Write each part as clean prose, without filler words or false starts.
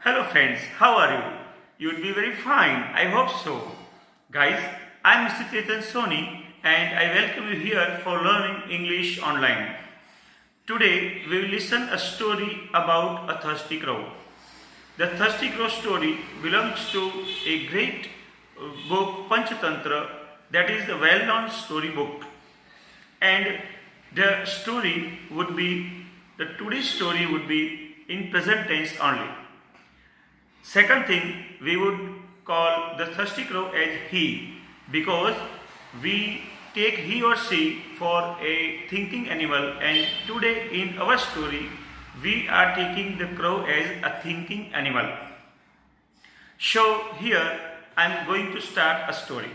Hello friends, how are you? You would be very fine, I hope so. Guys, I am Mr. Chetan Soni and I welcome you here for learning English online. Today we will listen a story about a thirsty crow. The thirsty crow story belongs to a great book Panchatantra, that is the well-known story book. And the story would be, the today's story would be in present tense only. Second thing, we would call the thirsty crow as he, because we take he or she for a thinking animal, and today in our story we are taking the crow as a thinking animal. So here I am going to start a story.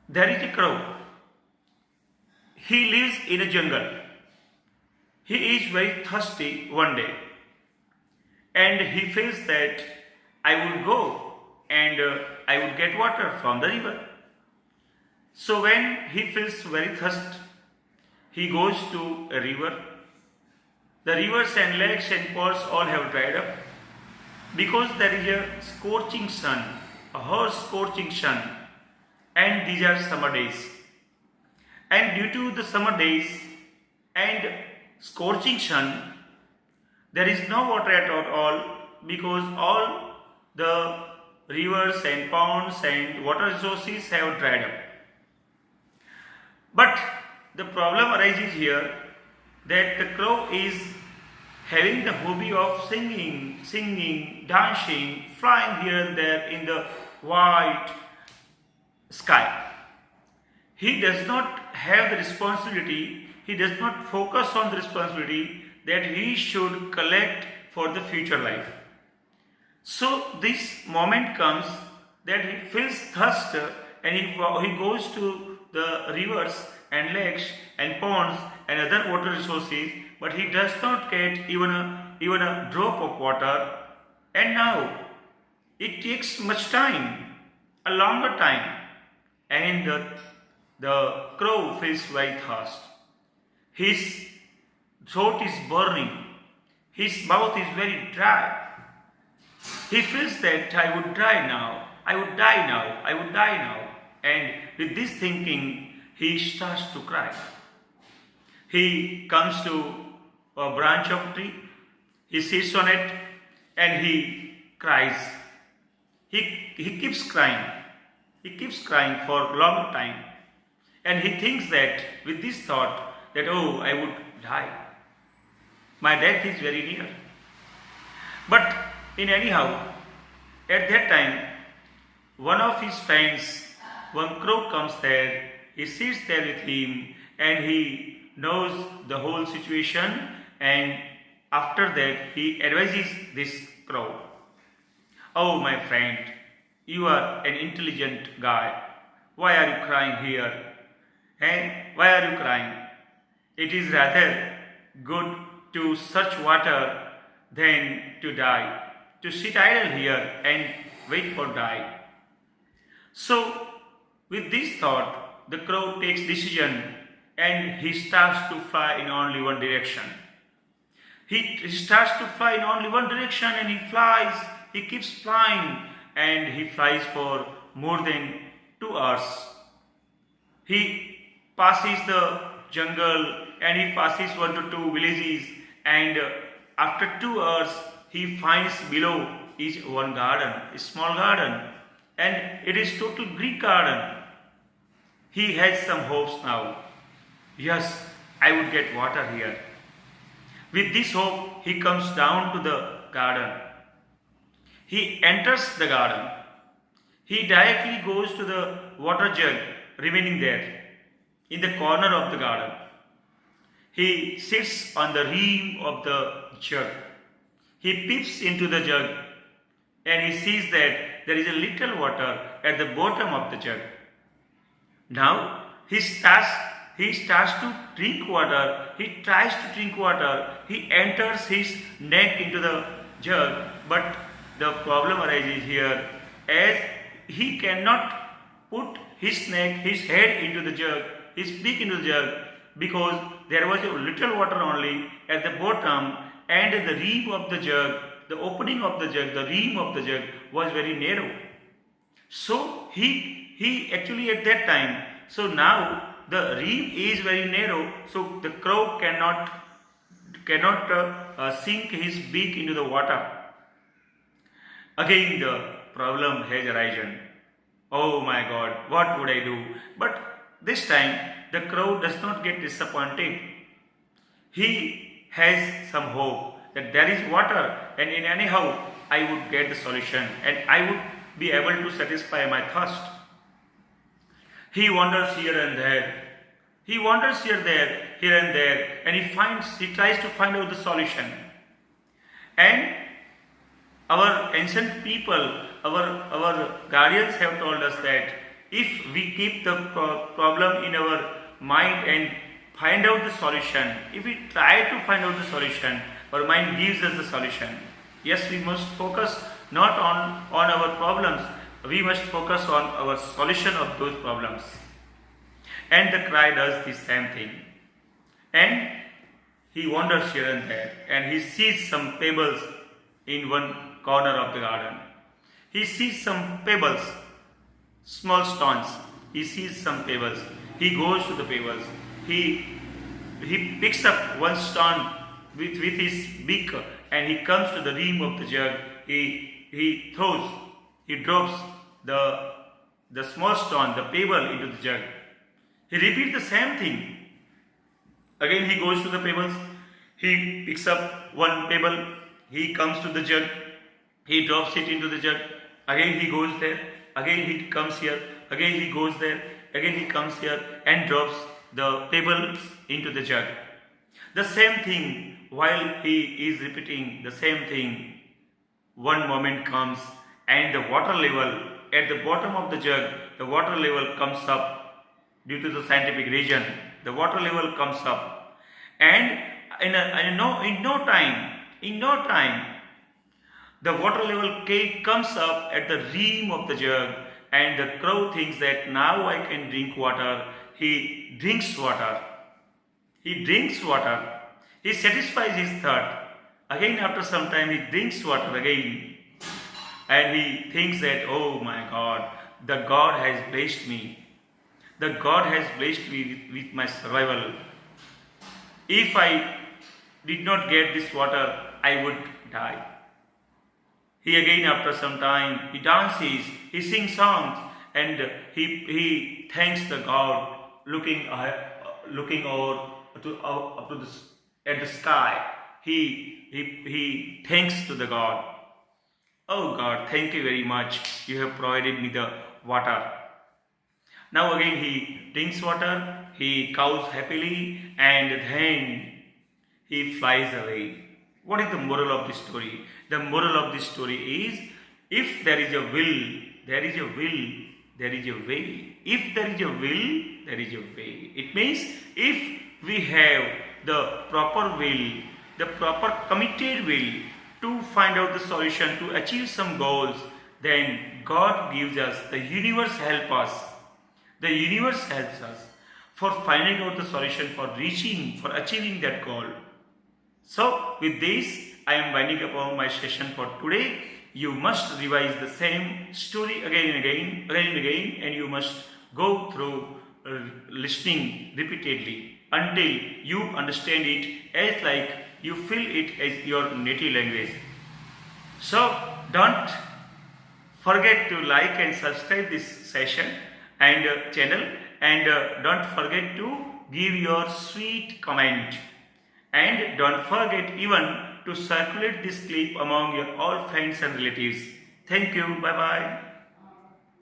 There is a crow. He lives in a jungle. He is very thirsty one day, and he feels that I will go and I will get water from the river. So when he feels very thirsty, he goes to a river. The rivers and lakes and ponds all have dried up because there is a scorching sun, a hot scorching sun, and these are summer days. And due to the summer days and scorching sun, there is no water at all because all the rivers and ponds and water resources have dried up. But the problem arises here that the crow is having the hobby of singing, dancing, flying here and there in the white sky. He does not have the responsibility, he does not focus on the responsibility that he should collect for the future life. So this moment comes that he feels thirst and he goes to the rivers and lakes and ponds and other water resources, but he does not get even a drop of water. And now it takes much time, a longer time, and the crow feels very thirst. His throat is burning. His mouth is very dry. He feels that I would die now. I would die now. I would die now. And with this thinking, he starts to cry. He comes to a branch of tree. He sits on it and he cries. He keeps crying. He keeps crying for a long time. And he thinks that with this thought that, oh, I would die. My death is very near. But in anyhow, at that time, one of his friends, one crow comes there, he sits there with him and he knows the whole situation, and after that he advises this crow. Oh my friend, you are an intelligent guy. Why are you crying here? And why are you crying? It is rather good to search water than to die, to sit idle here and wait for die. So with this thought, the crow takes decision and he starts to fly in only one direction. He starts to fly in only one direction and he flies, he keeps flying, and he flies for more than 2 hours. He passes the jungle and he passes 1 to 2 villages, and after 2 hours he finds below is one garden, a small garden, and it is total Greek garden. He has some hopes now. Yes, I would get water here. With this hope, he comes down to the garden. He enters the garden. He directly goes to the water jug remaining there in the corner of the garden. He sits on the rim of the jug. He peeps into the jug and he sees that there is a little water at the bottom of the jug. Now he starts to drink water. He tries to drink water. He enters his neck into the jug, but the problem arises here as he cannot put his neck, his head into the jug, his beak into the jug, because there was a little water only at the bottom, and the rim of the jug the opening of the jug, the rim of the jug was very narrow. So he actually at that time, so now the rim is very narrow, so the crow cannot sink his beak into the water. Again the problem has arisen. Oh my God, what would I do? But this time the crow does not get disappointed. He has some hope that there is water, and in anyhow I would get the solution and I would be able to satisfy my thirst. He wanders here and there. He wanders here and there, and he tries to find out the solution. And our ancient people, our guardians have told us that if we keep the problem in our mind and find out the solution, if we try to find out the solution, our mind gives us the solution. Yes, we must focus not on our problems, we must focus on our solution of those problems. And the cry does the same thing. And he wanders here and there, and he sees some pebbles in one corner of the garden. He sees some pebbles, small stones. He sees some pebbles. He goes to the pebbles. He picks up one stone with his beak, and he comes to the rim of the jug. He drops the small stone, the pebble, into the jug. He repeats the same thing. Again he goes to the pebbles. He picks up one pebble. He comes to the jug. He drops it into the jug. Again he goes there. Again he comes here. Again he goes there. Again he comes here and drops the pebbles into the jug. The same thing, while he is repeating the same thing, one moment comes and the water level at the bottom of the jug, the water level comes up. Due to the scientific reason, the water level comes up, and in no time, the water level comes up at the rim of the jug, and the crow thinks that now I can drink water. He drinks water. He satisfies his thirst. Again, after some time, he drinks water again, and he thinks that, oh my God, the God has blessed me. The God has blessed me with my survival. If I did not get this water, I would die. He again, after some time, he dances, he sings songs, and he thanks the God, looking over at the sky. He thanks to the God. Oh God, thank you very much. You have provided me the water. Now again he drinks water, he cows happily, and then he flies away. What is the moral of this story? The moral of this story is, if there is a will, there is a will, there is a way. If there is a will, there is a way. It means if we have the proper will, the proper committed will to find out the solution, to achieve some goals, then God gives us, the universe helps us. The universe helps us for finding out the solution, for achieving that goal. So with this, I am winding up my session for today. You must revise the same story again and again, and you must go through listening repeatedly until you understand it as like you feel it as your native language. So don't forget to like and subscribe this session and channel, and don't forget to give your sweet comment, and don't forget even to circulate this clip among your all friends and relatives. Thank you. Bye bye.